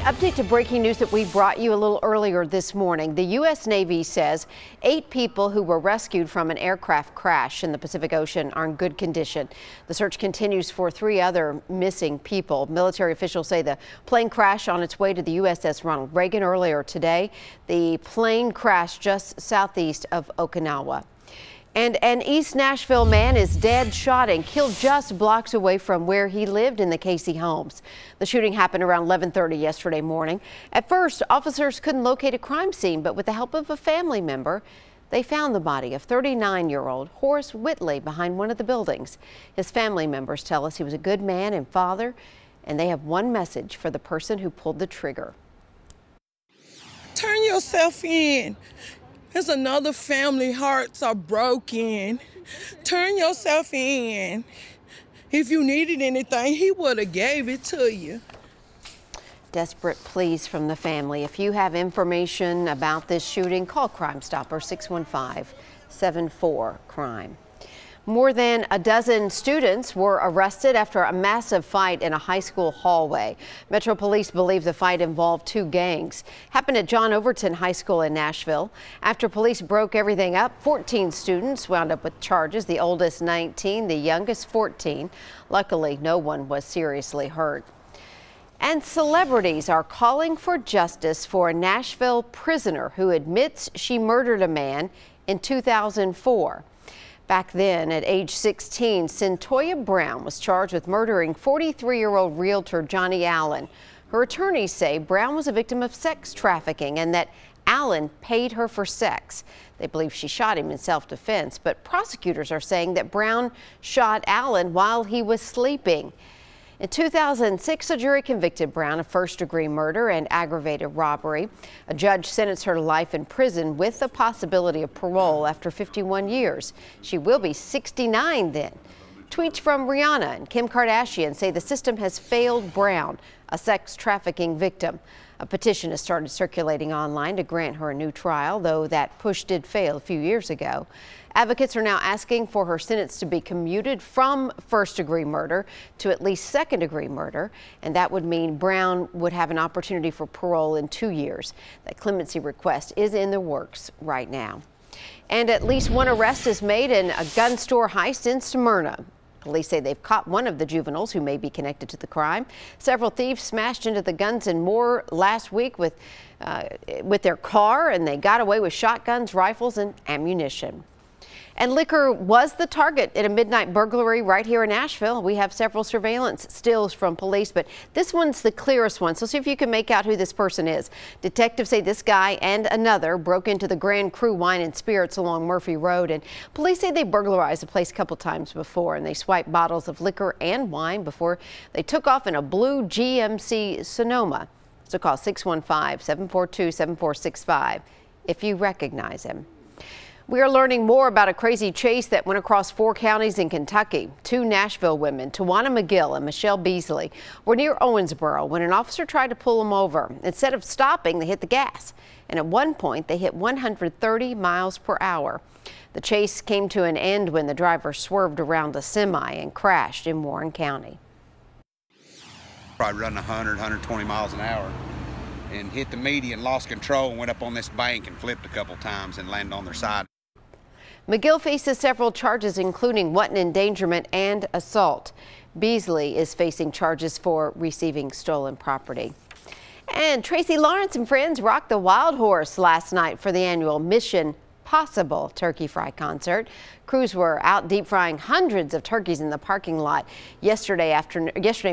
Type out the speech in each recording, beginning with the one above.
Update to breaking news that we brought you a little earlier this morning. The U.S. Navy says 8 people who were rescued from an aircraft crash in the Pacific Ocean are in good condition. The search continues for 3 other missing people. Military officials say the plane crashed on its way to the USS Ronald Reagan earlier today. The plane crashed just southeast of Okinawa. And an East Nashville man is dead, shot and killed just blocks away from where he lived in the Casey homes. The shooting happened around 11:30 yesterday morning. At first, officers couldn't locate a crime scene, but with the help of a family member, they found the body of 39-year-old Horace Whitley behind one of the buildings. His family members tell us he was a good man and father, and they have one message for the person who pulled the trigger. Turn yourself in. There's another family, hearts are broken. Turn yourself in. If you needed anything, he would have gave it to you. Desperate pleas from the family. If you have information about this shooting, call Crime Stopper 615-74-CRIME. More than a dozen students were arrested after a massive fight in a high school hallway. Metro Police believe the fight involved 2 gangs. Happened at John Overton High School in Nashville. After police broke everything up, 14 students wound up with charges, the oldest 19, the youngest 14. Luckily, no one was seriously hurt. And celebrities are calling for justice for a Nashville prisoner who admits she murdered a man in 2004. Back then, at age 16, Centoya Brown was charged with murdering 43-year-old realtor Johnny Allen. Her attorneys say Brown was a victim of sex trafficking and that Allen paid her for sex. They believe she shot him in self-defense, but prosecutors are saying that Brown shot Allen while he was sleeping. In 2006, a jury convicted Brown of first-degree murder and aggravated robbery. A judge sentenced her to life in prison with the possibility of parole after 51 years. She will be 69 then. Tweets from Rihanna and Kim Kardashian say the system has failed Brown, a sex trafficking victim. A petition has started circulating online to grant her a new trial, though that push did fail a few years ago. Advocates are now asking for her sentence to be commuted from first-degree murder to at least second-degree murder, and that would mean Brown would have an opportunity for parole in 2 years. That clemency request is in the works right now. And at least one arrest is made in a gun store heist in Smyrna. Police say they've caught one of the juveniles who may be connected to the crime. Several thieves smashed into the Guns and More last week with their car, and they got away with shotguns, rifles, and ammunition. And liquor was the target in a midnight burglary right here in Nashville. We have several surveillance stills from police, but this one's the clearest one. So see if you can make out who this person is. Detectives say this guy and another broke into the Grand Cru Wine and Spirits along Murphy Road, and police say they burglarized the place a couple times before, and they swiped bottles of liquor and wine before they took off in a blue GMC Sonoma. So call 615-742-7465 if you recognize him. We are learning more about a crazy chase that went across 4 counties in Kentucky. 2 Nashville women, Tawana McGill and Michelle Beasley, were near Owensboro when an officer tried to pull them over. Instead of stopping, they hit the gas, and at one point they hit 130 miles per hour. The chase came to an end when the driver swerved around a semi and crashed in Warren County. Probably running 100, 120 miles an hour and hit the median, lost control, and went up on this bank and flipped a couple times and landed on their side. McGill faces several charges, including wanton endangerment and assault. Beasley is facing charges for receiving stolen property. And Tracy Lawrence and friends rocked the Wild Horse last night for the annual Mission Possible turkey fry concert. Crews were out deep frying hundreds of turkeys in the parking lot yesterday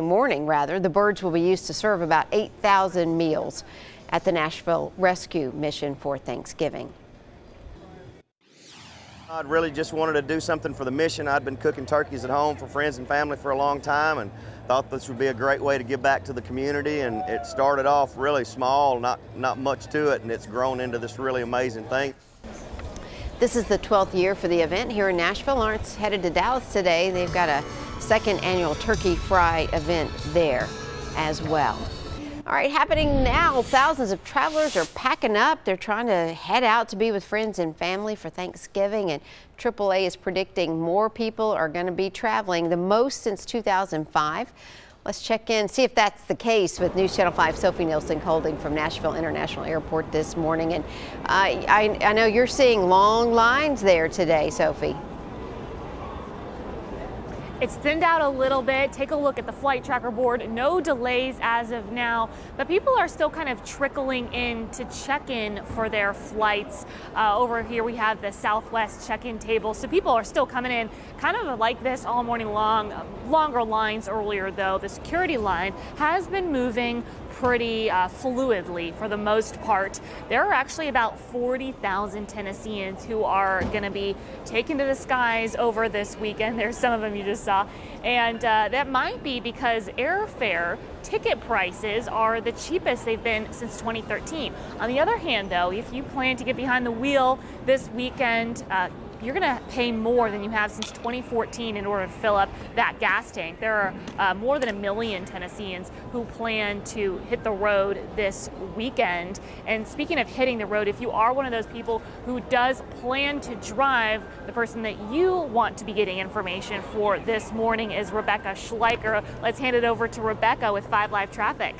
morning. The birds will be used to serve about 8,000 meals at the Nashville Rescue Mission for Thanksgiving. I really just wanted to do something for the mission. I'd been cooking turkeys at home for friends and family for a long time and thought this would be a great way to give back to the community. And it started off really small, not much to it, and it's grown into this really amazing thing. This is the 12th year for the event here in Nashville. Lawrence headed to Dallas today. They've got a 2nd annual turkey fry event there as well. All right, happening now, thousands of travelers are packing up. They're trying to head out to be with friends and family for Thanksgiving, and AAA is predicting more people are going to be traveling, the most since 2005. Let's check in, see if that's the case with News Channel 5 Sophie Nielsen Holding from Nashville International Airport this morning. And I know you're seeing long lines there today, Sophie. It's thinned out a little bit. Take a look at the flight tracker board. No delays as of now, but people are still kind of trickling in to check in for their flights. Over here we have the Southwest check-in table. So people are still coming in kind of like this all morning long. Longer lines earlier though. The security line has been moving pretty fluidly for the most part. There are actually about 40,000 Tennesseans who are going to be taken to the skies over this weekend. There's some of them you just saw. And that might be because airfare ticket prices are the cheapest they've been since 2013. On the other hand, though, if you plan to get behind the wheel this weekend, you're going to pay more than you have since 2014 in order to fill up that gas tank. There are more than 1 million Tennesseans who plan to hit the road this weekend. And speaking of hitting the road, if you are one of those people who does plan to drive, the person that you want to be getting information for this morning is Rebecca Schleicher. Let's hand it over to Rebecca with 5 Live Traffic.